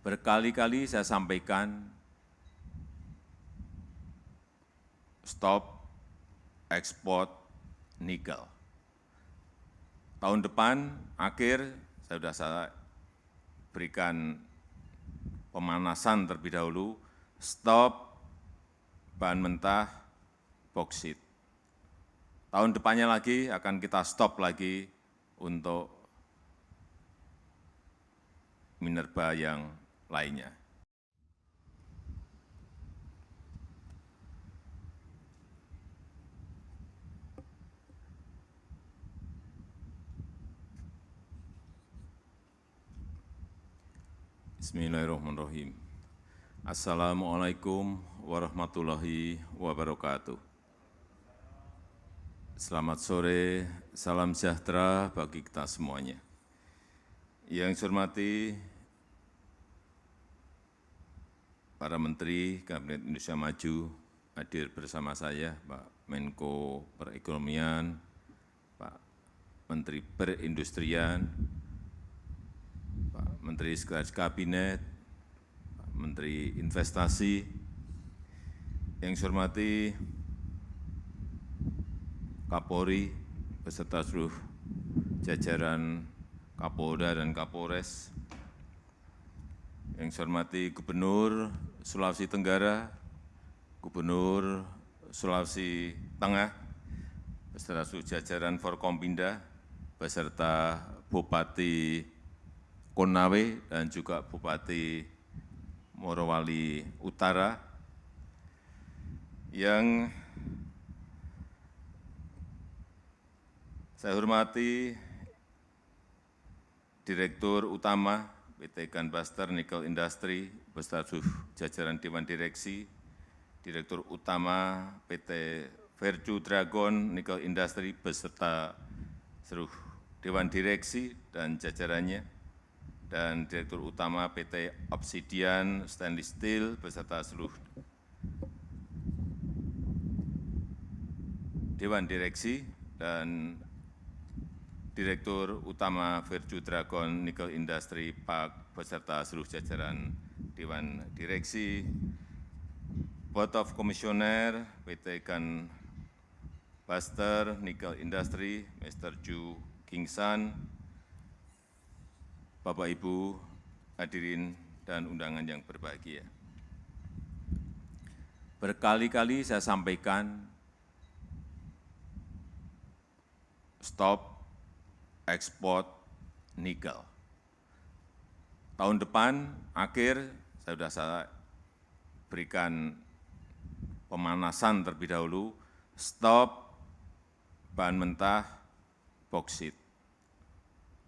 Berkali-kali saya sampaikan, stop ekspor nikel. Tahun depan, akhir, saya berikan pemanasan terlebih dahulu, stop bahan mentah boksit. Tahun depannya lagi akan kita stop lagi untuk minerba yang lainnya. Bismillahirrahmanirrahim. Assalamualaikum warahmatullahi wabarakatuh. Selamat sore, salam sejahtera bagi kita semuanya. Yang saya hormati para Menteri Kabinet Indonesia Maju hadir bersama saya, Pak Menko Perekonomian, Pak Menteri Perindustrian, Pak Menteri Sekretaris Kabinet, Pak Menteri Investasi, yang saya hormati Kapolri beserta seluruh jajaran Kapolda dan Kapolres, yang saya hormati Gubernur Sulawesi Tenggara, Gubernur Sulawesi Tengah, beserta seluruh jajaran Forkompinda, beserta Bupati Konawe dan juga Bupati Morowali Utara, yang saya hormati Direktur Utama PT Gunbuster Nickel Industry beserta seluruh jajaran Dewan Direksi, Direktur Utama PT Verju Dragon Nickel Industry beserta seluruh Dewan Direksi dan jajarannya, dan Direktur Utama PT Obsidian Stainless Steel beserta seluruh Dewan Direksi, dan Direktur Utama Verju Dragon Nickel Industry Park beserta seluruh jajaran Dewan Direksi, Board of Commissioner PT Gunbuster Nickel Industry, Mr. Ju Kingsan, Bapak Ibu hadirin dan undangan yang berbahagia. Berkali-kali saya sampaikan, stop ekspor nikel. Tahun depan, akhir, saya berikan pemanasan terlebih dahulu, stop bahan mentah boksit.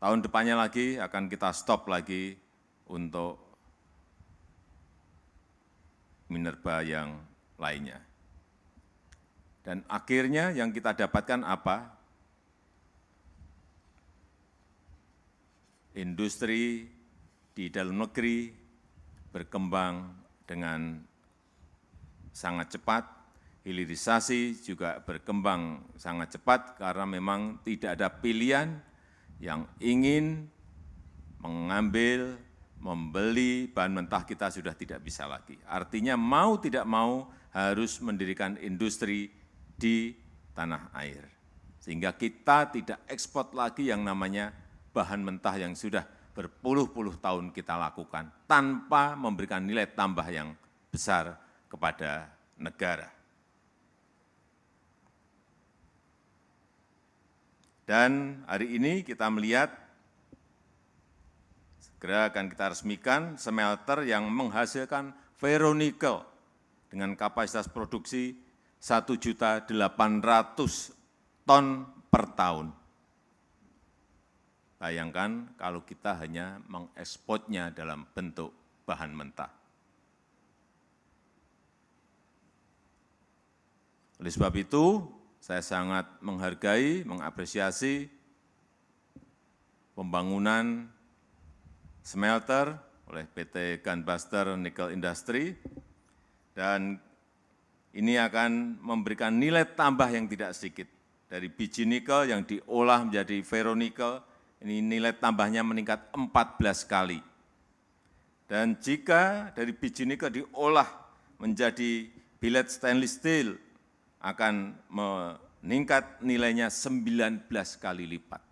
Tahun depannya lagi akan kita stop lagi untuk minerba yang lainnya. Dan akhirnya yang kita dapatkan apa? Industri di dalam negeri berkembang dengan sangat cepat, hilirisasi juga berkembang sangat cepat karena memang tidak ada pilihan yang ingin mengambil, membeli bahan mentah kita sudah tidak bisa lagi. Artinya mau tidak mau harus mendirikan industri di tanah air. Sehingga kita tidak ekspor lagi yang namanya bahan mentah yang sudah berpuluh-puluh tahun kita lakukan tanpa memberikan nilai tambah yang besar kepada negara. Dan hari ini kita melihat segera akan kita resmikan smelter yang menghasilkan ferronikel dengan kapasitas produksi 1.800.000 ton per tahun. Bayangkan kalau kita hanya mengekspornya dalam bentuk bahan mentah. Oleh sebab itu, saya sangat menghargai, mengapresiasi pembangunan smelter oleh PT Gunbuster Nickel Industry, dan ini akan memberikan nilai tambah yang tidak sedikit. Dari biji nikel yang diolah menjadi ferronikel, ini nilai tambahnya meningkat 14 kali. Dan jika dari biji nikel diolah menjadi billet stainless steel, akan meningkat nilainya 19 kali lipat.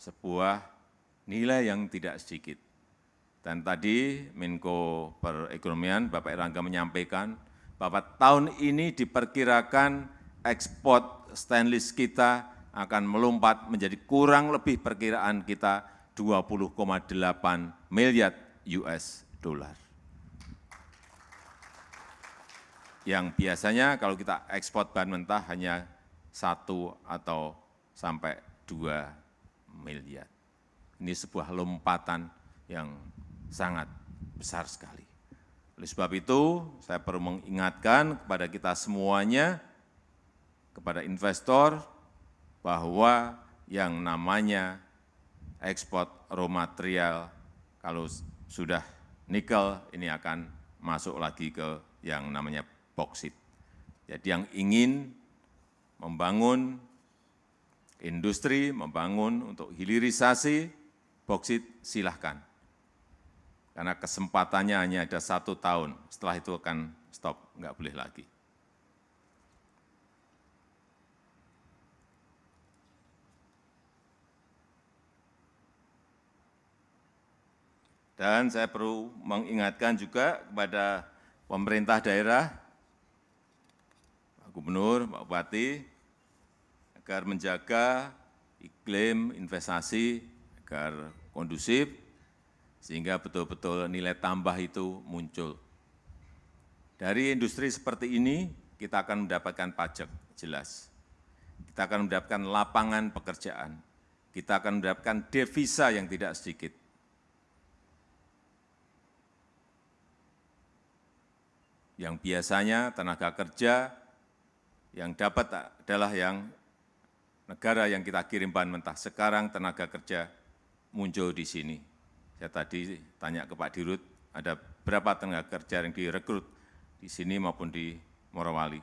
Sebuah nilai yang tidak sedikit. Dan tadi Menko Perekonomian Bapak Erlangga menyampaikan bahwa tahun ini diperkirakan ekspor stainless kita akan melompat menjadi kurang lebih perkiraan kita 20,8 miliar US dollar. Yang biasanya kalau kita ekspor bahan mentah hanya 1 atau sampai 2 miliar. Ini sebuah lompatan yang sangat besar sekali. Oleh sebab itu, saya perlu mengingatkan kepada kita semuanya, kepada investor, bahwa yang namanya ekspor raw material, kalau sudah nikel, ini akan masuk lagi ke yang namanya boksit. Jadi yang ingin membangun industri, membangun untuk hilirisasi boksit, silahkan. Karena kesempatannya hanya ada 1 tahun, setelah itu akan stop, nggak boleh lagi. Dan saya perlu mengingatkan juga kepada pemerintah daerah, Pak Gubernur, Pak Bupati, agar menjaga iklim investasi agar kondusif, sehingga betul-betul nilai tambah itu muncul. Dari industri seperti ini, kita akan mendapatkan pajak, jelas. Kita akan mendapatkan lapangan pekerjaan. Kita akan mendapatkan devisa yang tidak sedikit. Yang biasanya tenaga kerja yang dapat adalah yang negara yang kita kirim bahan mentah. Sekarang tenaga kerja muncul di sini. Saya tadi tanya ke Pak Dirut, ada berapa tenaga kerja yang direkrut di sini maupun di Morowali?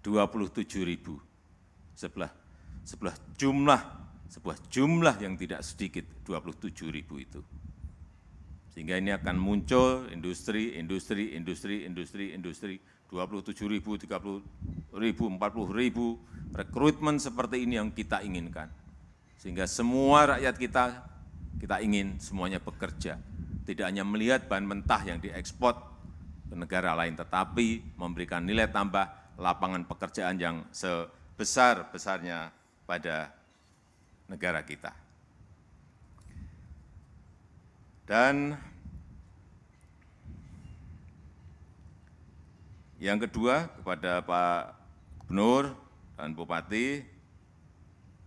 27.000. Sebuah jumlah yang tidak sedikit, 27.000 itu. Sehingga ini akan muncul industri, 27.000, 30.000, 40.000, rekrutmen seperti ini yang kita inginkan. Sehingga semua rakyat kita ingin semuanya bekerja. Tidak hanya melihat bahan mentah yang diekspor ke negara lain, tetapi memberikan nilai tambah lapangan pekerjaan yang sebesar-besarnya pada negara kita. Dan yang kedua, kepada Pak Gubernur dan Bupati,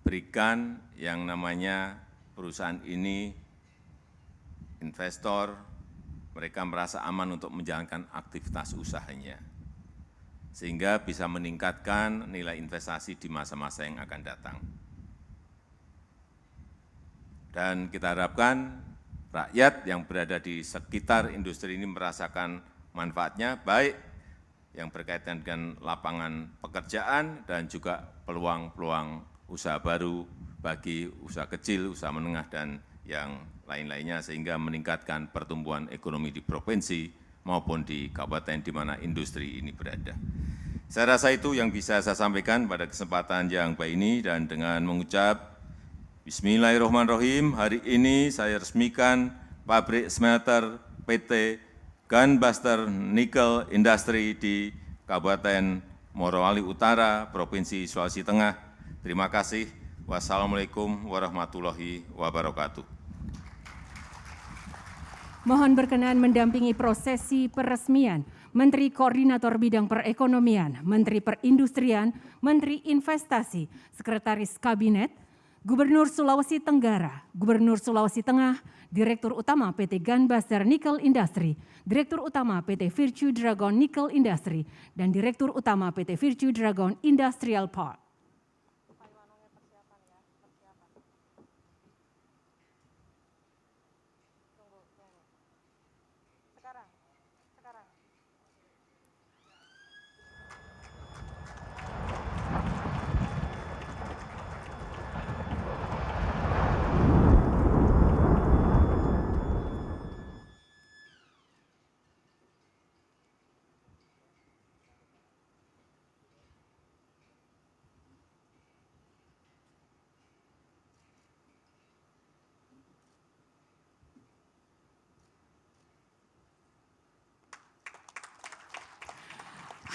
berikan yang namanya perusahaan ini, investor, mereka merasa aman untuk menjalankan aktivitas usahanya, sehingga bisa meningkatkan nilai investasi di masa-masa yang akan datang. Dan kita harapkan rakyat yang berada di sekitar industri ini merasakan manfaatnya, baik yang berkaitan dengan lapangan pekerjaan dan juga peluang-peluang usaha baru bagi usaha kecil, usaha menengah, dan yang lain-lainnya, sehingga meningkatkan pertumbuhan ekonomi di provinsi maupun di kabupaten di mana industri ini berada. Saya rasa itu yang bisa saya sampaikan pada kesempatan yang baik ini, dan dengan mengucap Bismillahirrahmanirrahim, hari ini saya resmikan pabrik smelter PT Gunbuster Nickel Industry di Kabupaten Morowali Utara, Provinsi Sulawesi Tengah. Terima kasih. Wassalamualaikum warahmatullahi wabarakatuh. Mohon berkenan mendampingi prosesi peresmian Menteri Koordinator Bidang Perekonomian, Menteri Perindustrian, Menteri Investasi, Sekretaris Kabinet, Gubernur Sulawesi Tenggara, Gubernur Sulawesi Tengah, Direktur Utama PT Gunbuster Nickel Industry, Direktur Utama PT Virtue Dragon Nickel Industry, dan Direktur Utama PT Virtue Dragon Industrial Park.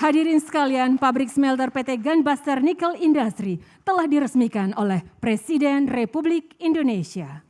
Hadirin sekalian, pabrik smelter PT Gunbuster Nickel Industry telah diresmikan oleh Presiden Republik Indonesia.